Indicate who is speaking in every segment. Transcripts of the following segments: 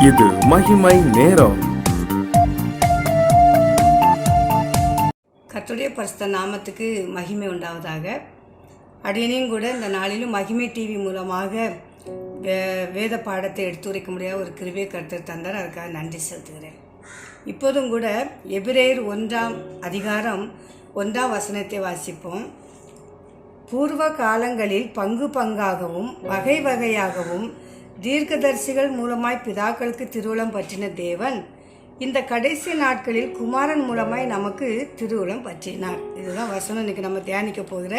Speaker 1: இது மகிமை நேரம்.
Speaker 2: கர்த்தருடைய பரிசுத்த நாமத்துக்கு மகிமை உண்டாவதாக. அடியனையும் கூட இந்த நாளிலும் மகிமை டிவி மூலமாக வேத பாடத்தை எடுத்துரைக்க முடியாத ஒரு கிருபையை கர்த்தர் தந்தார். அதுக்காக நன்றி செலுத்துகிறேன். இப்போதும் கூட எபிரேயர் 1ஆம் அதிகாரம் 1ஆம் வசனத்தை வாசிப்போம். பூர்வ காலங்களில் பங்கு பங்காகவும் வகை வகையாகவும் தீர்க்கதரிசிகள் மூலமாய் பிதாக்களுக்கு திருவுளம் பற்றின தேவன் இந்த கடைசி நாட்களில் குமாரன் மூலமாய் நமக்கு திருவுளம் பற்றினார். இதுதான் வசனம் இன்னைக்கு நம்ம தியானிக்க போகிற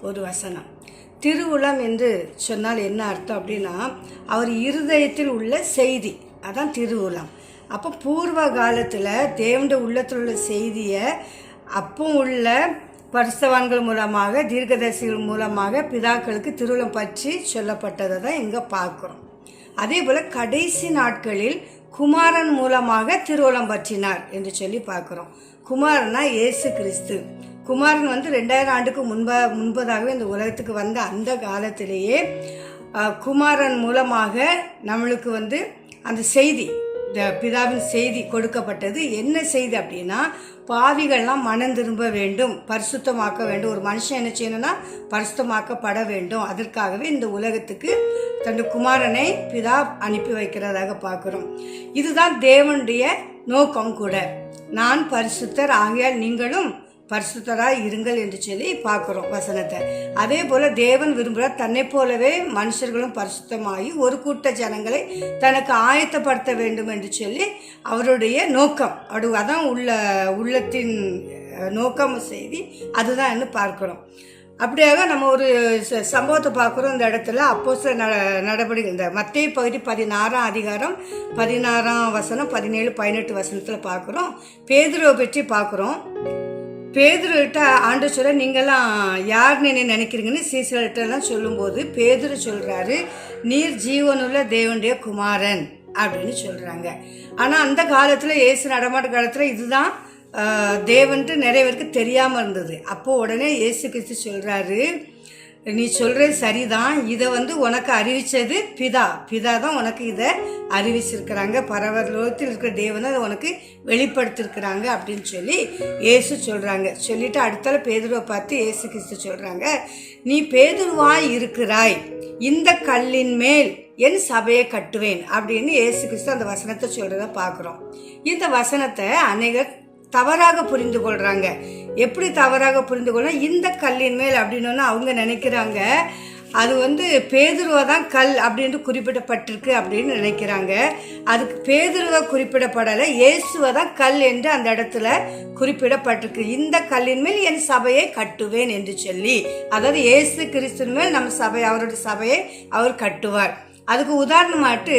Speaker 2: ஒரு வசனம். திருவுளம் என்று சொன்னால் என்ன அர்த்தம் அப்படின்னா, அவர் இருதயத்தில் உள்ள செய்தி, அதான் திருவுளம். அப்போ பூர்வ காலத்தில் தேவனுடைய உள்ளத்தில் உள்ள செய்தியை அப்போ உள்ள பரிசுத்தவான்கள் மூலமாக தீர்க்கதரிசிகள் மூலமாக பிதாக்களுக்கு திருவுளம் பற்றி சொல்லப்பட்டதை தான் இங்கே பார்க்குறோம். அதே போல் கடைசி நாட்களில் குமாரன் மூலமாக திருவுளம் பற்றினார் என்று சொல்லி பார்க்குறோம். குமாரனா இயேசு கிறிஸ்து. குமாரன் 2000 ஆண்டுக்கு முன்பதாகவே இந்த உலகத்துக்கு வந்த அந்த காலத்திலேயே குமாரன் மூலமாக நம்மளுக்கு அந்த செய்தி, பிதாவின் செய்தி கொடுக்கப்பட்டது. என்ன செய்தி அப்படின்னா, பாவிகள்லாம் மனம் திரும்ப வேண்டும், பரிசுத்தமாக்க வேண்டும். ஒரு மனுஷன் என்ன செய்யணும்னா பரிசுத்தமாக்கப்பட வேண்டும். அதற்காகவே இந்த உலகத்துக்கு தன் குமாரனை பிதா அனுப்பி வைக்கிறதாக பார்க்குறோம். இதுதான் தேவனுடைய நோக்கம் கூட. நான் பரிசுத்தர் ஆகையால் நீங்களும் பரிசுத்தராக இருங்கள் என்று சொல்லி பார்க்குறோம் வசனத்தை. அதே போல் தேவன் விரும்புகிறார் தன்னை போலவே மனுஷர்களும் பரிசுத்தமாகி ஒரு கூட்ட ஜனங்களை தனக்கு ஆயத்தப்படுத்த வேண்டும் என்று சொல்லி அவருடைய நோக்கம். அதான் உள்ளத்தின் நோக்கம் செய்தி, அதுதான் என்ன பார்க்குறோம். அப்படியாக நம்ம ஒரு சம்பவத்தை பார்க்குறோம். இந்த இடத்துல அப்போஸ்தலர் நடவடிக்கை, இந்த மத்தேயு பகுதி 16ஆம் அதிகாரம் 16ஆம் வசனம் 17, 18 வசனத்தில் பார்க்குறோம். பேதுருவை பற்றி பார்க்குறோம். பேதுருகிட்ட ஆண்டவர் சொல்ல, நீங்கள்லாம் யாருன்னு என்ன நினைக்கிறீங்கன்னு சீசர்கள்ட்டெல்லாம் சொல்லும்போது பேதுரு சொல்கிறாரு, நீர் ஜீவனுள்ள தேவனுடைய குமாரன் அப்படின்னு சொல்கிறாங்க. ஆனால் அந்த காலத்தில் இயேசு நடமாட்ட காலத்தில் இதுதான் தேவன்ட்டு நிறைய பேருக்கு தெரியாமல் இருந்தது. அப்போது உடனே இயேசு கிறிஸ்து சொல்கிறாரு, நீ சொல்கிறது சரிதான், இதை உனக்கு அறிவித்தது பிதா தான் உனக்கு இதை அறிவிச்சிருக்கிறாங்க. பரவலோகத்தில் இருக்கிற தேவனை அதை உனக்கு வெளிப்படுத்திருக்கிறாங்க அப்படின்னு சொல்லி இயேசு சொல்கிறாங்க. சொல்லிவிட்டு அடுத்தால பேதுருவை பார்த்து இயேசு கிறிஸ்து சொல்கிறாங்க, நீ பேதுருவாய் இருக்கிறாய், இந்த கல்லின் மேல் என் சபையை கட்டுவேன் அப்படின்னு இயேசு கிறிஸ்து அந்த வசனத்தை சொல்கிறத பார்க்குறோம். இந்த வசனத்தை அநேகர் தவறாக புரிந்து கொள்கிறாங்க. எப்படி தவறாக புரிந்து கொள்ள, இந்த கல்லின் மேல் அப்படின்னா அவங்க நினைக்கிறாங்க அது பேதுருவா தான் கல் அப்படின்ட்டு குறிப்பிடப்பட்டிருக்கு அப்படின்னு நினைக்கிறாங்க. அதுக்கு பேதுருவா குறிப்பிடப்படலை, இயேசுவை தான் கல் என்று அந்த இடத்துல குறிப்பிடப்பட்டிருக்கு. இந்த கல்லின் மேல் என் சபையை கட்டுவேன் என்று சொல்லி, அதாவது இயேசு கிறிஸ்துவின் மேல் நம்ம சபை, அவருடைய சபையை அவர் கட்டுவார். அதுக்கு உதாரணமாட்டு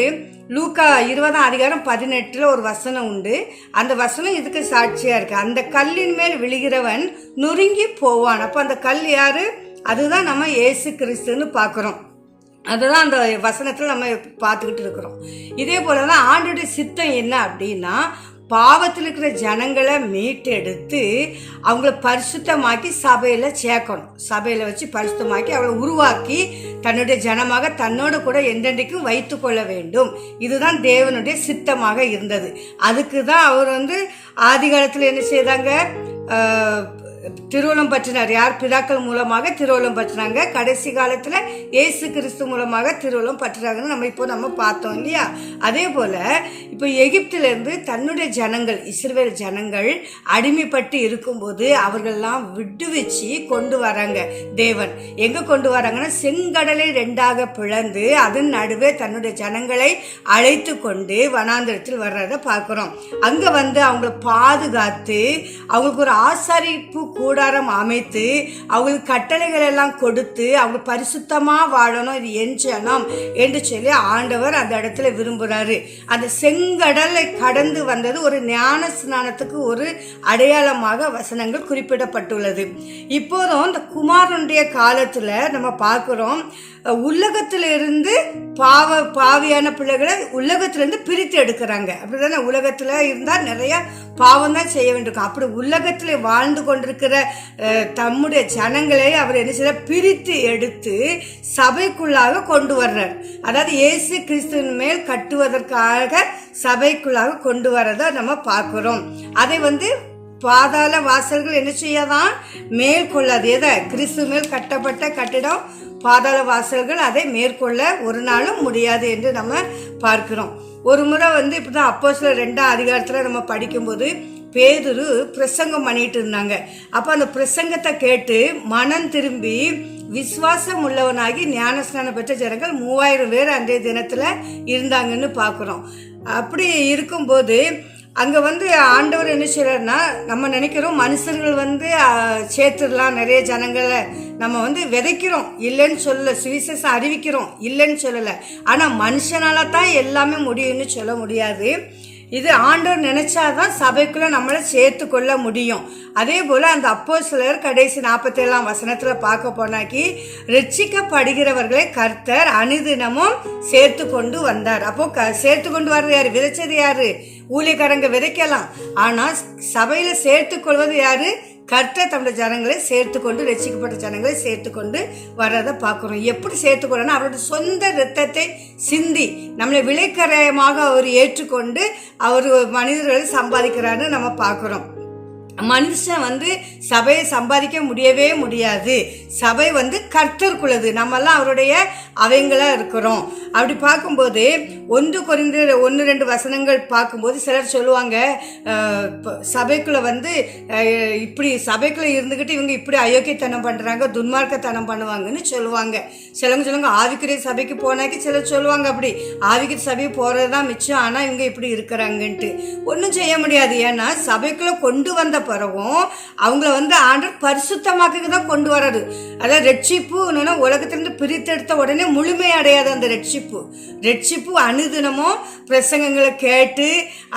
Speaker 2: லூக்கா 20ஆம் அதிகாரம் 18 ஒரு வசனம் உண்டு. அந்த வசனம் இதுக்கு சாட்சியாக இருக்குது. அந்த கல்லின் மேல் விழுகிறவன் நொறுங்கி போவான். அப்போ அந்த கல் யாரு? அதுதான் நம்ம இயேசு கிறிஸ்துன்னு பார்க்குறோம். அதுதான் அந்த வசனத்தில் நம்ம பார்த்துக்கிட்டு இருக்கிறோம். இதே போல தான் ஆண்டோடைய சித்தம் என்ன அப்படின்னா, பாவத்தில் இருக்கிற ஜனங்களை மீட்டெடுத்து அவங்கள பரிசுத்தமாக்கி சபையில் சேர்க்கணும். சபையில் வச்சு பரிசுத்தமாக்கி அவளை உருவாக்கி தன்னுடைய ஜனமாக தன்னோடு கூட என்றென்றைக்கும் வைத்து கொள்ள வேண்டும். இதுதான் தேவனுடைய சித்தமாக இருந்தது. அதுக்கு தான் அவர் ஆதி காலத்தில் என்ன செய்தாங்க, திருவுளம் பற்றினார். யார்? பிதாக்கள் மூலமாக திருவுளம் பற்றினாங்க. கடைசி காலத்தில் இயேசு கிறிஸ்து மூலமாக திருவுளம் பற்றுறாங்கன்னு நம்ம பார்த்தோம் இல்லையா? அதே போல் இப்போ எகிப்திலிருந்து தன்னுடைய ஜனங்கள், இஸ்ரவேல் ஜனங்கள் அடிமைப்பட்டு இருக்கும்போது அவர்கள்லாம் விடுவிச்சு கொண்டு வராங்க. தேவன் எங்கே கொண்டு வராங்கன்னா, செங்கடலை 2ஆக பிளந்து அதன் நடுவே தன்னுடைய ஜனங்களை அழைத்து கொண்டு வனாந்திரத்தில் வர்றதை பார்க்குறோம். அங்கே அவங்கள பாதுகாத்து அவங்களுக்கு ஒரு ஆசாரிப்பு கூடாரம் அமைத்து அவங்களுக்கு கட்டளைகள் எல்லாம் கொடுத்து அவங்க பரிசுத்தமாக வாழணும், இது என் ஜனம் என்று சொல்லி ஆண்டவர் அந்த இடத்துல விரும்புகிறாரு. அந்த செங்கடலை கடந்து வந்தது ஒரு ஞான ஸ்நானத்துக்கு ஒரு அடையாளமாக வசனங்கள் குறிப்பிடப்பட்டுள்ளது. இப்போதும் இந்த குமாரனுடைய காலத்தில் நம்ம பார்க்குறோம், உலகத்திலிருந்து பாவியான பிள்ளைகளை உலகத்திலிருந்து பிரித்து எடுக்கிறாங்க. அப்படிதானே? உலகத்தில் இருந்தால் நிறைய பாவம் தான் செய்ய வேண்டியிருக்கும். அப்படி உலகத்தில் வாழ்ந்து கொண்டிருக்கிற தம்முடைய ஜனங்களை அவர் என்ன செய்ய பிரித்து எடுத்து சபைக்குள்ளாக கொண்டு வர்றார். அதாவது இயேசு கிறிஸ்துவின் மேல் கட்டுவதற்காக சபைக்குள்ளாக கொண்டு வரதை நம்ம பார்க்கிறோம். அதை பாதாள வாசல்கள் என்ன செய்யாதான் மேற்கொள்ளாது. எதை? கிறிஸ்து மேல் கட்டப்பட்ட கட்டிடம் பாதாள வாசல்கள் அதை மேற்கொள்ள ஒரு நாளும் முடியாது என்று நம்ம பார்க்கிறோம். ஒரு முறை இப்படிதான் அப்போஸ்தலர் 2ஆம் அதிகாரத்தில் நம்ம படிக்கும்போது பேதுரு பிரசங்கம் பண்ணிட்டு இருந்தாங்க. அப்போ அந்த பிரசங்கத்தை கேட்டு மனம் திரும்பி விசுவாசம் உள்ளவனாகி ஞானஸ்நானம் பெற்ற ஜனங்கள் 3000 பேர் அன்றைய தினத்தில் இருந்தாங்கன்னு பார்க்குறோம். அப்படி இருக்கும்போது அங்கே ஆண்டவர் என்ன செய்யறாருன்னா, நம்ம நினைக்கிறோம் மனுஷர்கள் சேர்த்துடலாம், நிறைய ஜனங்களை நம்ம விதைக்கிறோம், இல்லைன்னு சொல்லலை. சுவிசேஷம் அறிவிக்கிறோம், இல்லைன்னு சொல்லலை. ஆனால் மனுஷனால தான் எல்லாமே முடியும்னு சொல்ல முடியாது. இது ஆண்டவர் நினைச்சாதான் சபைக்குள்ள நம்மளை சேர்த்து கொள்ள முடியும். அதே போல அந்த அப்போஸ்தலர் கடைசி 47ஆம் வசனத்துல பார்க்க போனாக்கி ரட்சிக்கப்படுகிறவர்களை கர்த்தர் அனுதினமும் சேர்த்து கொண்டு வந்தார். அப்போ சேர்த்து கொண்டு வர்றது யாரு? விதைச்சது யாரு? ஊழியக்காரங்க விதைக்கலாம். ஆனா சபையில சேர்த்து கொள்வது யாரு? கர்த்தர் தம்முடைய ஜனங்களை சேர்த்து கொண்டு, ரட்சிக்கப்பட்ட ஜனங்களை சேர்த்து கொண்டு வர்றதை பார்க்குறோம். எப்படி சேர்த்துக்கொள்ளணும்? அவருடைய சொந்த இரத்தத்தை சிந்தி நம்மளை விலைக்கரையமாக அவர் ஏற்றுக்கொண்டு அவர் மனிதர்களை சம்பாதிக்கிறான்னு நம்ம பார்க்குறோம். மனுஷன் சபையை சம்பாதிக்க முடியவே முடியாது. சபை கர்த்தருக்குள்ளது, நம்மெல்லாம் அவருடைய அவங்களா இருக்கிறோம். அப்படி பார்க்கும்போது 1 கொரிந்தியர் 1-2 வசனங்கள் பார்க்கும்போது சிலர் சொல்லுவாங்க, சபைக்குள்ள இப்படி சபைக்குள்ள இருந்துக்கிட்டு இவங்க இப்படி அயோக்கியத்தனம் பண்றாங்க, துன்மார்க்கத்தனம் பண்ணுவாங்கன்னு சொல்லுவாங்க. சிலவங்க சொல்லுவாங்க ஆவிக்குரிய சபைக்கு போனாக்கி, சிலர் சொல்லுவாங்க அப்படி ஆவிக்குரிய சபைக்கு போறதுதான் மிச்சம், ஆனா இவங்க இப்படி இருக்கிறாங்கன்ட்டு. ஒன்றும் செய்ய முடியாது. ஏன்னா சபைக்குள்ள கொண்டு வந்த பிறகும் அவங்கள ஆண்டவர் பரிசுத்தமாக்க தான் கொண்டு வர்றது. அதாவது ரட்சிப்பு உலகத்திலிருந்து பிரித்தெடுத்த உடனே முழுமை அடையாது. அந்த ரட்சிப்பு அனுதினமும் பிரசங்கங்களை கேட்டு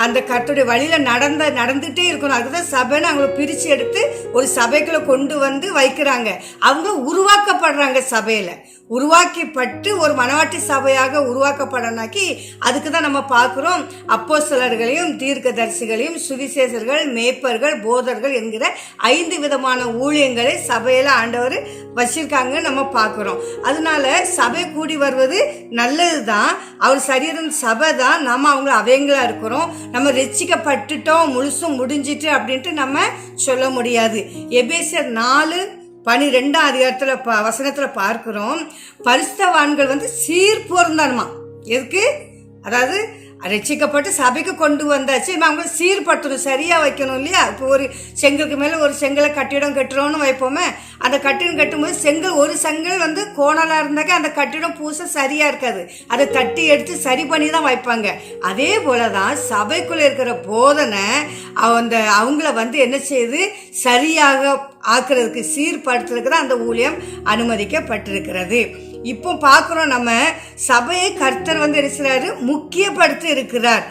Speaker 2: அந்த கர்த்தருடைய வழியில நடந்துட்டே இருக்கணும். அதுதான் சபைன்னு அவங்களை பிரிச்சு எடுத்து ஒரு சபைக்குள்ள கொண்டு வைக்கிறாங்க. அவங்க உருவாக்கப்படுறாங்க. சபையில உருவாக்கப்பட்டு ஒரு மனவாட்டி சபையாக உருவாக்கப்படனாக்கி அதுக்கு தான் நம்ம பார்க்குறோம் அப்போஸ்தலர்களையும் தீர்க்கதரிசிகளையும் சுவிசேஷர்கள், மேய்ப்பர்கள், போதர்கள் என்கிற 5 விதமான ஊழியங்களை சபையில ஆண்டவர் வச்சிருக்காங்க நம்ம பார்க்குறோம். அதனால சபை கூடி வருவது நல்லது தான். அவர் சரீரம் சபை தான். நம்ம அவங்களா இருக்கிறோம். நம்ம ரட்சிக்கப்பட்டுட்டோம், முழுசும் முடிஞ்சிட்டு அப்படின்ட்டு நம்ம சொல்ல முடியாது. எபேசியர் 4:12ஆம் அதிகாரத்தில் வசனத்தில் பார்க்கிறோம், பரிசுத்தவான்கள் சீர்பொருந்தணுமா. எதுக்கு? அதாவது ரட்சிக்கப்பட்டு சபைக்கு கொண்டு வந்தாச்சு, அவங்க சீர்படுத்தணும், சரியா வைக்கணும் இல்லையா? இப்போ ஒரு செங்கலுக்கு மேலே ஒரு செங்கலை கட்டிடம் கட்டுறோன்னு வைப்போமே, அந்த கட்டிடம் கட்டும்போது செங்கல் ஒரு செங்கல் கோணலாக இருந்தாக்க அந்த கட்டிடம் பூச சரியா இருக்காது. அதை தட்டி எடுத்து சரி பண்ணி தான் வைப்பாங்க. அதே போலதான் சபைக்குள்ள இருக்கிற போதனை அவங்கள என்ன செய்யுது? சரியாக ஆக்குறதுக்கு, சீர்படுத்துறதுக்கு தான் அந்த ஊழியம் அனுமதிக்கப்பட்டிருக்கிறது. இப்போ பார்க்குறோம், நம்ம சபையை கர்த்தர் என்ன செய்றாரு? முக்கியப்படுத்தி இருக்கிறார்.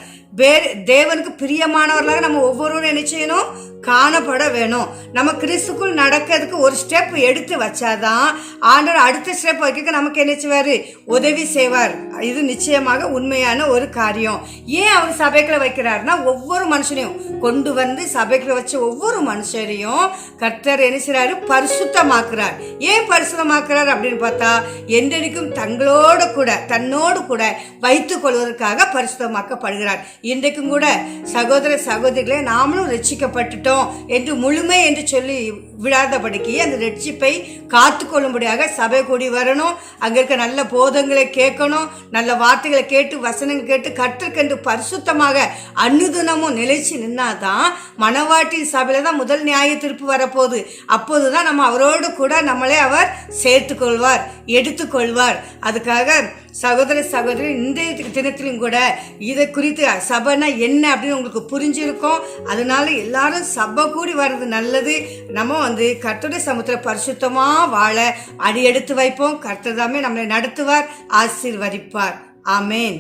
Speaker 2: தேவனுக்கு பிரியமானவர்களாக நம்ம ஒவ்வொருவரும் என்ன செய்யணும்? காணப்பட வேணும். நம்ம கிறிஸ்துக்குள் நடக்கிறதுக்கு ஒரு ஸ்டெப் எடுத்து வச்சாதான் ஆண்டவர் அடுத்த ஸ்டெப் வைக்க நமக்கு என்ன செய்வாரு? உதவி செய்வார். இது நிச்சயமாக உண்மையான ஒரு காரியம். ஏன் அவர் சபைக்குள்ள வைக்கிறாருன்னா, ஒவ்வொரு மனுஷனையும் கொண்டு சபைக்குள்ள வச்ச ஒவ்வொரு மனுஷரையும் கர்த்தர் என்ன செய்றாரு? பரிசுத்தமாக்குறார். ஏன் பரிசுத்தமாக்குறார் அப்படின்னு பார்த்தா, என்றைக்கும் தன்னோடு கூட வைத்துக் கொள்வதற்காக பரிசுத்தமாக்கப்படுகிறார். இன்றைக்கும் கூட சகோதர சகோதரிகளே, நாமளும் ரட்சிக்கப்பட்டுட்டோம் என்று முழுமை என்று சொல்லி விடாதபடிக்கு அந்த ரட்சிப்பை காத்து கொள்ளும்படியாக சபை கூடி வரணும். அங்க இருக்க நல்ல போதங்களை கேட்கணும், நல்ல வார்த்தைகளை கேட்டு வசனங்கள் கேட்டு கற்றுக்கொண்டு பரிசுத்தமாக அன்னுதினமும் நிலைச்சு நின்னாதான் மனவாட்டி சபையில தான் முதல் நியாய தீர்ப்பு வரப்போகுது. அப்போதுதான் நம்ம அவரோடு கூட நம்மளை அவர் சேர்த்து கொள்வார், எடுத்துக்கொள்வார். அதுக்காக சகோதர சகோதரி, இந்த தினத்திலும் கூட இதை குறித்து சபைனா என்ன அப்படின்னு உங்களுக்கு புரிஞ்சிருக்கும். அதனால எல்லாரும் சபை கூடி வர்றது நல்லது. நம்ம கர்த்தருடைய சமூகத்தில் பரிசுத்தமா வாழ அடி எடுத்து வைப்போம். கர்த்தர் தாமே நம்மளை நடத்துவார், ஆசீர்வதிப்பார். ஆமேன்.